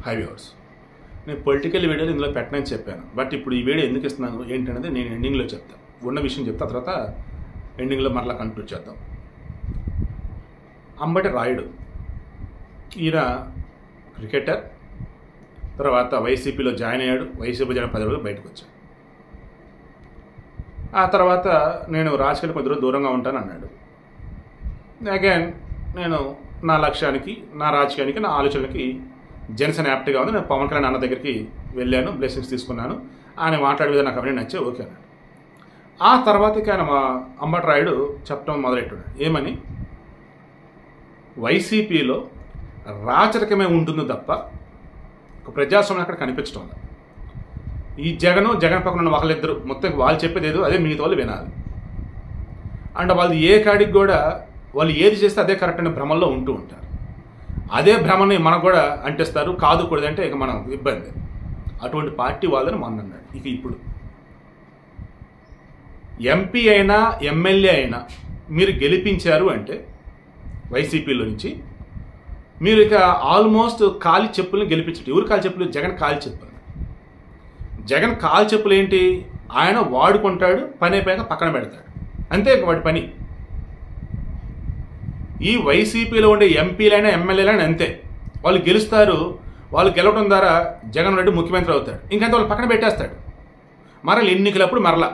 High viewers, నేను political వీడియోలు ఇందులో పెట్టనని చెప్పాను. బట్ ఇప్పుడు ఈ వీడియో ఎందుకు ఇస్తున్నాను ఏంటనేది నేను ఎండింగ్లో చెప్తాను. ఉన్న విషయం చెప్తా, తర్వాత ఎండింగ్లో మరలా కంక్లూడ్ చేద్దాం. అంబటి రాయుడు ఈయన క్రికెటర్, తర్వాత వైసీపీలో జాయిన్ అయ్యాడు. వైసీపీ జాయిన్ 10 రోజులు బయటకు వచ్చాడు. ఆ తర్వాత నేను రాజకీయాలు కొద్ది రోజులు దూరంగా ఉంటాను అన్నాడు. అగైన్ నేను నా లక్ష్యానికి, నా రాజకీయానికి, నా ఆలోచనలకి జనసేన యాప్ట్గా ఉంది. నేను పవన్ కళ్యాణ్ అన్న దగ్గరికి వెళ్ళాను, బ్లెస్సింగ్స్ తీసుకున్నాను. ఆయన మాట్లాడే విధానం నాకు అవన్నీ నచ్చే ఓకే అన్నాడు. ఆ తర్వాతకి ఆయన మా అంబటి రాయుడు చెప్పడం మొదలెట్టాడు. ఏమని, వైసీపీలో రాచరికమే ఉంటుంది తప్ప ఒక ప్రజాస్వామ్యం అక్కడ కనిపించడం లేదు. ఈ జగన్ పక్కన ఉన్న ఒకళ్ళిద్దరు మొత్తం వాళ్ళు చెప్పేది ఏదో అదే మిగతా వాళ్ళు వినాలి. అండ్ వాళ్ళు ఏ కాడికి కూడా వాళ్ళు ఏది చేస్తే అదే కరెక్ట్ అనే భ్రమల్లో ఉంటూ ఉంటారు. అదే భ్రమని మనకు కూడా అంటిస్తారు. కాదు కూడదంటే ఇక మనం ఇబ్బంది. అటువంటి పార్టీ వాళ్ళని మొన్న అన్నాడు. ఇక ఇప్పుడు ఎంపీ అయినా ఎమ్మెల్యే అయినా మీరు గెలిపించారు అంటే వైసీపీలో నుంచి మీరు ఇక ఆల్మోస్ట్ కాలి చెప్పులను గెలిపించట్టు. ఎవరు కాలి చెప్పులు? జగన్ కాలి చెప్పులు. జగన్ కాలి చెప్పులు ఏంటి? ఆయన వాడుకుంటాడు, పని అయిపోయాక పక్కన పెడతాడు, అంతే వాడి పని. ఈ వైసీపీలో ఉండే ఎంపీలైనా ఎమ్మెల్యేలైనా అంతే. వాళ్ళు గెలుస్తారు, వాళ్ళు గెలవడం ద్వారా జగన్ రెడ్డి ముఖ్యమంత్రి అవుతాడు, ఇంకంతే వాళ్ళు పక్కన పెట్టేస్తాడు. మరలా ఎన్నికలప్పుడు మరలా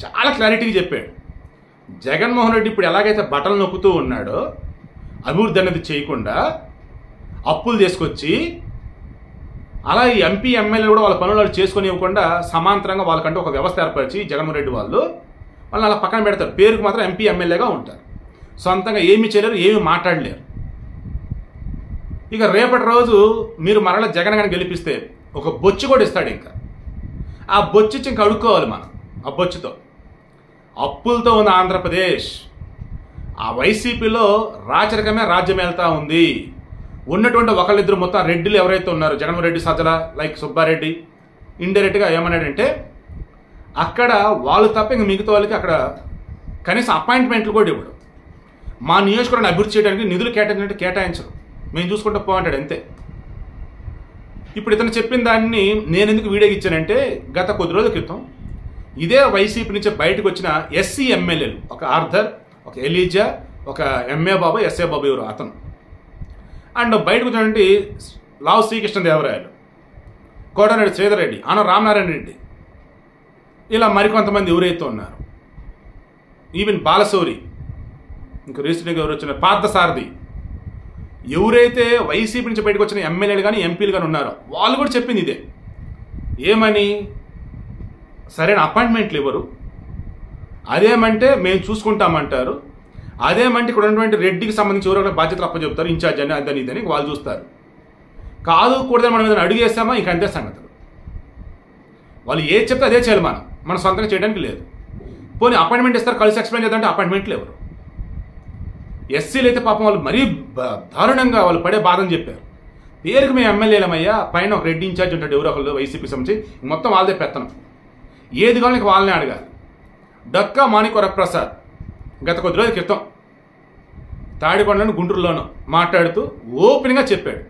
చాలా క్లారిటీగా చెప్పాడు. జగన్మోహన్ రెడ్డి ఇప్పుడు ఎలాగైతే బట్టలు నొక్కుతూ ఉన్నాడో, అభివృద్ధి అనేది చేయకుండా అప్పులు తీసుకొచ్చి, అలా ఈ ఎంపీ ఎమ్మెల్యేలు కూడా వాళ్ళ పనులు చేసుకొని ఇవ్వకుండా సమాంతరంగా వాళ్ళకంటే ఒక వ్యవస్థ ఏర్పరిచి జగన్మోహన్ రెడ్డి వాళ్ళని అలా పక్కన పెడతారు. పేరుకు మాత్రం ఎంపీ ఎమ్మెల్యేగా ఉంటారు. సొంతంగా ఏమి చేయలేరు, ఏమి మాట్లాడలేరు. ఇక రేపటి రోజు మీరు మరలా జగన్ గారిని గెలిపిస్తే ఒక బొచ్చు కూడా ఇస్తాడు. ఇంకా ఆ బొచ్చు ఇంకా అడుక్కోవాలి మనం. ఆ బొచ్చుతో అప్పులతో ఉన్న ఆంధ్రప్రదేశ్, ఆ వైసీపీలో రాచరికమే రాజ్యం వెళ్తా ఉంది. ఉన్నటువంటి ఒకళ్ళిద్దరు మొత్తం రెడ్డిలు ఎవరైతే ఉన్నారో, జగన్మోహన్ రెడ్డి సజ్జల లైక్ సుబ్బారెడ్డి, ఇండైరెక్ట్గా ఏమన్నాడంటే అక్కడ వాళ్ళు తప్ప ఇంక మిగతా వాళ్ళకి అక్కడ కనీసం అపాయింట్మెంట్లు కూడా ఇవ్వడు. మా నియోజకవర్గాన్ని అభివృద్ధి చేయడానికి నిధులు కేటాయించరు, మేము చూసుకుంటూ పోంటాడు అంతే. ఇప్పుడు ఇతను చెప్పిన దాన్ని నేను ఎందుకు వీడియోకి ఇచ్చానంటే, గత కొద్ది రోజుల క్రితం ఇదే వైసీపీ నుంచి బయటకు వచ్చిన ఎస్సీ ఎమ్మెల్యేలు, ఒక ఆర్థర్, ఒక ఎలీజా, ఒక ఎంఏ బాబు, ఎస్ఏ బాబు ఎవరు అతను, అండ్ బయటకు వచ్చినటువంటి లావు శ్రీకృష్ణదేవరాయలు, కోటరెడ్డి శ్రీధర్ రెడ్డి, ఆన రామనారాయణ రెడ్డి, ఇలా మరికొంతమంది ఎవరైతే ఉన్నారు, ఈవెన్ బాలశౌరి, ఇంకా రీసెంట్గా ఎవరు వచ్చిన పార్థసారథి, ఎవరైతే వైసీపీ నుంచి బయటకు వచ్చిన ఎమ్మెల్యేలు కానీ ఎంపీలు కానీ ఉన్నారో వాళ్ళు కూడా చెప్పింది ఇదే. ఏమని, సరైన అపాయింట్మెంట్లు ఇవ్వరు, అదేమంటే మేము చూసుకుంటామంటారు, అదేమంటే ఇక్కడ ఉన్నటువంటి రెడ్డికి సంబంధించి ఎవరో బాధ్యతలు అప్పచెప్తారు, ఇన్ఛార్జ్ అని అదని ఇదని వాళ్ళు చూస్తారు. కాదు కూడదని మనం ఏదైనా అడిగేస్తామా ఇంక అంతే సంగతులు. వాళ్ళు ఏది చెప్తే అదే చేయాలి, మనం సొంతంగా చేయడానికి లేదు. పోనీ అపాయింట్మెంట్ ఇస్తారు, కలిసి ఎక్స్ప్లెయిన్ చేద్దామంటే అపాయింట్మెంట్లు ఎవరు? ఎస్సీలు అయితే పాపం వాళ్ళు మరీ దారుణంగా వాళ్ళు పడే బాధని చెప్పారు. పేరుకి మేము ఎమ్మెల్యేలమయ్యా, పైన ఒక రెడ్డి ఇన్ఛార్జ్ ఉంటాడు ఎవరో ఒకళ్ళు వైసీపీ సంబంధించి, మొత్తం వాళ్ళదే పెత్తనం, ఏది కావాలి వాళ్ళనే అడగాలి. డక్కా మాణిక్యవరప్రసాద్ గత కొద్ది రోజుల క్రితం తాడికొండలోను గుంటూరులోను మాట్లాడుతూ ఓపెన్గా చెప్పాడు,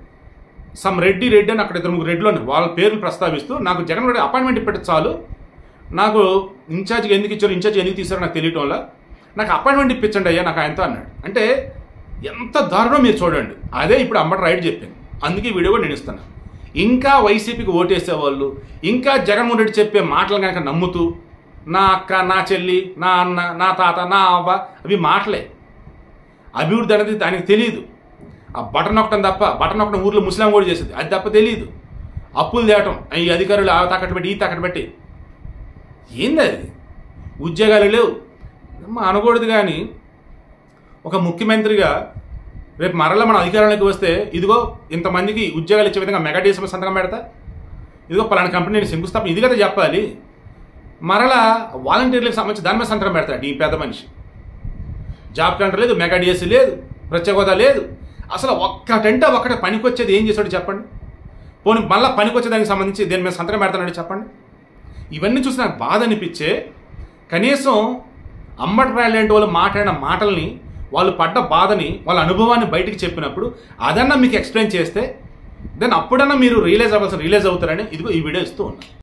సమ్ రెడ్డి అని అక్కడ 2-3 రెడ్డిలోని వాళ్ళ పేర్లు ప్రస్తావిస్తూ, నాకు జగన్ రెడ్డి అపాయింట్మెంట్ ఇప్పటి చాలు, నాకు ఇన్ఛార్జ్కి ఎందుకు ఇచ్చారు, ఇన్ఛార్జ్ ఎందుకు తీసారో నాకు తెలియటం వల్ల నాకు అపాయింట్మెంట్ ఇప్పించండి అయ్యా నాకు ఆయనతో అన్నాడు. అంటే ఎంత దారుణం మీరు చూడండి. అదే ఇప్పుడు అంబటి రాయుడు చెప్పింది. అందుకే వీడియో కూడా నేను ఇస్తాను. ఇంకా వైసీపీకి ఓటేసేవాళ్ళు ఇంకా జగన్మోహన్ రెడ్డి చెప్పే మాటలు కనుక నమ్ముతూ, నా అక్క, నా చెల్లి, నా అన్న, నా తాత, నా అవ్వ, అవి మాటలే. అభివృద్ధి అనేది దానికి తెలియదు. ఆ బటన్ నొక్కడం తప్ప, బటన్ నొక్కడం ఊర్లో ముస్లిం కూడా చేసేది, అది తప్ప తెలియదు. అప్పులు తేవటం, ఈ అధికారులు ఆ తాకట్టు పెట్టి ఈ తాకట్టు పెట్టి, ఏంది అది? ఉద్యోగాలు లేవు అనకూడదు. కానీ ఒక ముఖ్యమంత్రిగా రేపు మరలా మన అధికారంలోకి వస్తే, ఇదిగో ఇంతమందికి ఉద్యోగాలు ఇచ్చే విధంగా మెగా డీఎస్ఎం సంతకం పెడతా, ఇదిగో పలానా కంపెనీని శంకుస్థాపన, ఇది కదా చెప్పాలి. మరలా వాలంటీర్లకు సంబంధించి దాని మీద సంతకం పెడతాడు ఈ పెద్ద మనిషి. జాబ్ క్యాలెండర్ లేదు, మెగా డిఎస్సీ లేదు, ప్రత్యేక హోదా లేదు. అసలు ఒక్కటే పనికొచ్చేది ఏం చేశాడు చెప్పండి? పోనీ మళ్ళీ పనికొచ్చేదానికి సంబంధించి దేని మీద సంతకం పెడతానండి చెప్పండి? ఇవన్నీ చూసి నాకు బాధ అనిపించే, కనీసం అంబటి రాయుడు లాంటి వాళ్ళు మాట్లాడిన మాటల్ని, వాళ్ళు పడ్డ బాధని, వాళ్ళ అనుభవాన్ని బయటికి చెప్పినప్పుడు అదన్నా మీకు ఎక్స్ప్లెయిన్ చేస్తే దెన్ అప్పుడన్నా మీరు రియలైజ్ అవుతారని ఇదిగో ఈ వీడియో ఇస్తూ ఉన్నాను.